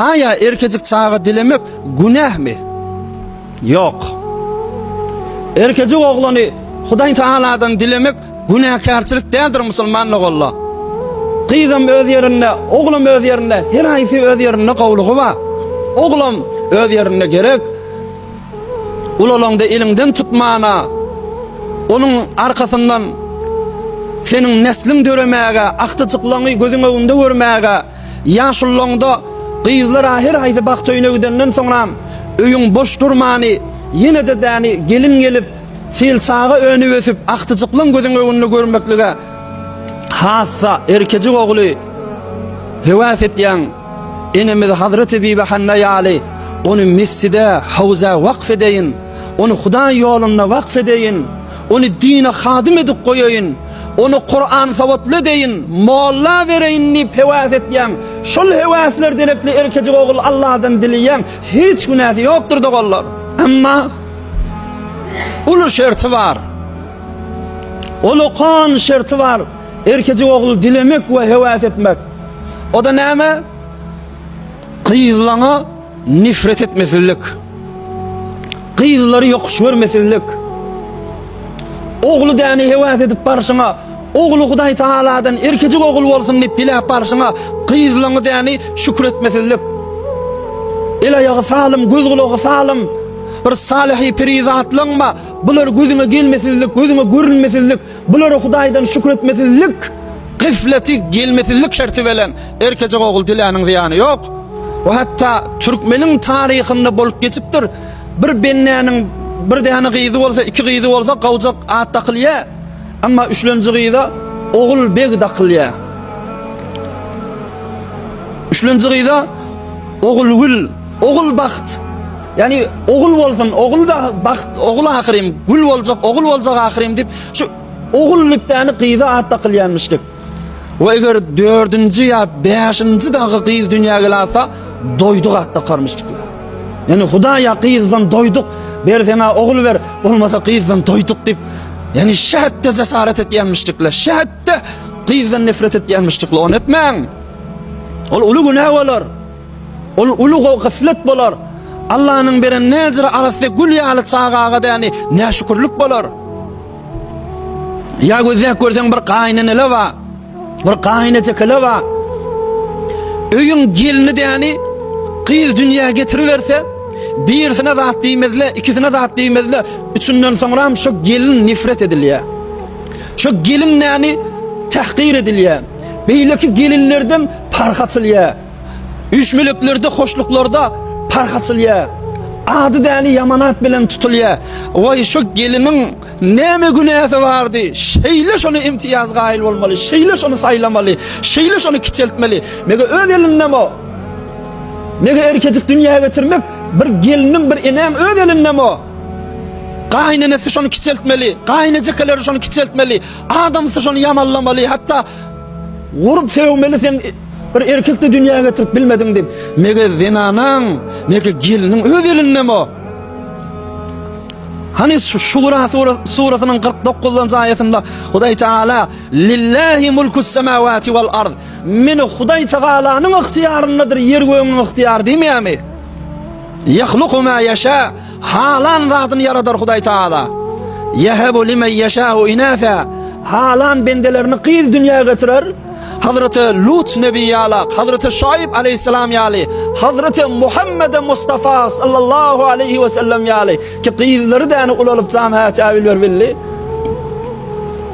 Aya erkecik çağı dilemek günah mı? Yok. Erkecik oğlanı Hudaý Taala'dan dilemek günahkarçılık değildir musulmanlyk Allah. Kızım öz yerinde, oğlum öz yerinde, her aysi öz yerinde kavluğu var. Oğlum öz yerinde gerek. Ulalongda elinden tutmana, onun arkasından senin neslin döremäge, aktyçyklaryny gözüň öňünde görmäge, ýaşullongda gyzlara her aysi bakçyna gidenden soňra öýüň boş durmany, ýene de däni gelin gelip çyl çağa öňüne ösüp aktyçyklaryň gözüň öňünde görmeklige hassa erkejik ogly hewas etýän enemiz Hazreti Bibi Hanna ýaly onu mescide, havza vakf edeyin, onu Hudaý ýoluna vakf edeyin, onu dine hadim edip koyayın, onu Kur'an savatlı deyin, molla vereyin ni hevas etýän, şol hevaslar dilepli erkejik ogul Allah'dan dileýän hiç günahı yoktur dogallar. Amma ulu şerti var. Ulu kan şerti var. Erkejik ogul dilemek ve hevas etmek. O da näme? Kıyızlana nifret etmesizlik. Kıyızları yokuş vermesizlik. Oğlu däni hevas edip barşyňa, oğlu Hudaý Taala'dan erkejik oğul bolsun diýip dilep barşyňa kıyızlany däni şükür etmesizlik. El ayagy salym, göz gulagy salym, bir salihy perizatlyňma, bular gözüňe gelmesizlik, gözüňe görünmesizlik, bular Hudaýdan şükür etmesizlik, gıfleti gelmesizlik şerti bilen erkejik oğul diläniň ziýany ýok. O hatta Türkmeniň taryhynda bolup geçipdir. Bir bennäniň bir däne gyzy bolsa, iki gyzy bolsa gawjak at takylýa. Amma üçlenji gyza ogul beg takylýa. Üçlenji gyza ogul gül, ogul baxt. Yani ogul bolsun, ogul da baxt, ogul ahyrim, gül boljak, ogul boljak ahyrim dip şu ogullukdaňy gyza at takylýanmyşdyk. Ve eger 4-nji ya 5-nji dagy gyz dünýäge gelsa doýduk atda karmışdyklar. Yani Hudaýa gyzdan doýduk, bersene ogul ber, bolmasa gyzdan doýduk dip. Yani şähetde cesaret etýänmişdikler, şähetde gyzdan nefret etýänmişdikler. Onu etmeň. Ol ulu günah bolar. Ol ulu gaflet bolar. Allah'ın beren nezre arasy gül ýaly çagaga däni näşükürlük bolar. Ya gözek görseň bir gaýnany wa bir gaýnaja keleba. Öýüň gelini däni gyz dünýäge getiriberse, birisine zat diýmezle, ikisine zat diýmezle, üçünden soňra şu gelin nifret edilýär. Şu gelin näni tahqir edilýär. Beýleki gelinlerden parhaçylýar. Üçmülüklerde, hoşluklarda parhaçylýar. Ady däni yamanat bilen tutulýar. Oy şu gelinin näme günäsi bardy? Şeýle şonu imtiyaz gaýyl bolmaly, şeýle şonu saýlamaly, şeýle şonu kiçeltmeli. Mege öz elindämi? Mege erkejik dünýäge getirmek bir gelinin bir enem öz elindämi? Gaýnanysy şonu kiçeltmeli, gaýnajakeler şonu kiçeltmeli, adamsy şonu yamanlamaly, hatta gurup sevmeli sen bir erkekde dünýäge getirip bilmedim dip. Mege zinanyň, mege geliniň öz elindämi? Hani Şura surasynyň 49-njy aýatynda Hudaý Taala lillahi mulkus semawati wal ard. Meni Hudaý Taalanyň ixtiyaryndadyr, yer göýüň ixtiyar diýmeýärmi? Yahluqu ma yasha. Halan zatyny yaradar Hudaý Taala. Yahabu limen yasha'u inatha. Halan bendelerini gyz dünýäge getirer. Hazreti Lut Nebi ýaly, Hazreti Şuayb aleyhisselam ýaly, Hazreti Muhammed Mustafa sallallahu aleyhi ve sellem ýaly ki gyzlary däni ulalyp jamaat äwil berbilli.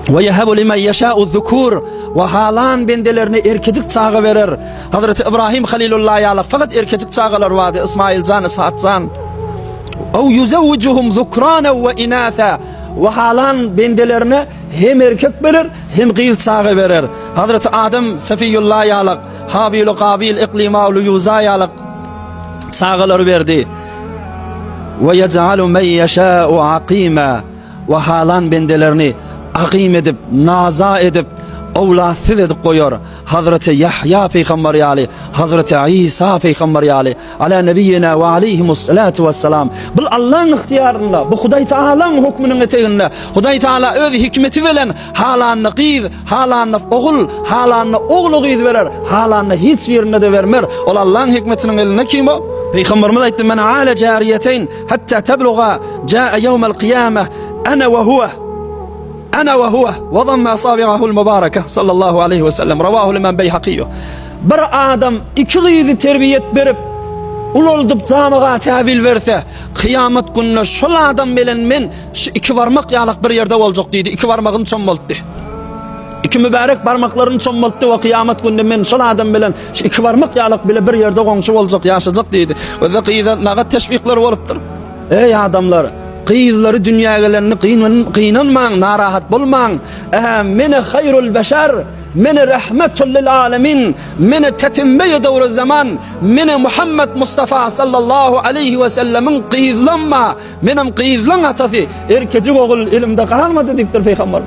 Ve yahabu limen yasha'u zukur ve halan bendelerini erkejik çağı berer. Hazreti İbrahim Halilullah ýaly fakat erkejik çağalar wady, İsmailjan, Ishaqjan. Aw yuzawwijuhum zukrana ve inatha. Ve halan bendelerini hem erkek berer hem gyz çağı berer. Hazreti Adem Safiyullah ýaly, Habil Qabil iqlima Yuza ýaly çağalar berdi. Ve yec'alu men yeşâ'u aqîmâ. Ve halan bendelerini aqîm edip, naza edip, Ovlatsız edip koyar. Hazreti Yahya peygamberi ali, Hazreti İsa peygamberi ali, ala nebiyyina ve aleyhimussalatu vesselam. Bu Allah'ın ihtiyarında, bu Hudaý Taala'nın hukmunun eteğinde. Hudaý Taala öz hikmeti bilen halanny qiz, halanny ogul, halanny oglu qiz berer, halanny hiç yerine de vermer. Ol Allah'ın hikmetinin eline kim o? Peygamberimiz aytdy: "Men ala cariyeteyn hatta tabluga jaa yawmal kıyamah ana ve huwa." أنا وهو وضم أصابعه المباركة صلى الله عليه وسلم رواه الإمام بيهقي. Bir adam iki kızı terbiyet berip uloldup zamaga tabil verse kıyamet gününe şol adam bilen men iki barmak yalak bir yerde boljak dedi. İki barmagyn çomboltdy. İki mübarek barmaklarını çomboltdy ve kıyamet gününe men şol adam bilen iki barmak yalak bile bir yerde goňşy boljak, yaşajak dedi. Ve de kıyıda nagat teşvikler bolupdyr. Ey adamlar, kıyızları dünyagelerini kıynanmaň, narahat bolmaň. Mene hayrul beşer, mene rahmetul lil alemin, mene tetimme devru zaman, mene Muhammed Mustafa sallallahu aleyhi ve sellemin kıyızlanma, menem kıyızlan atasy erkejik ogul ilimde kalmadı dipdir Peygamber.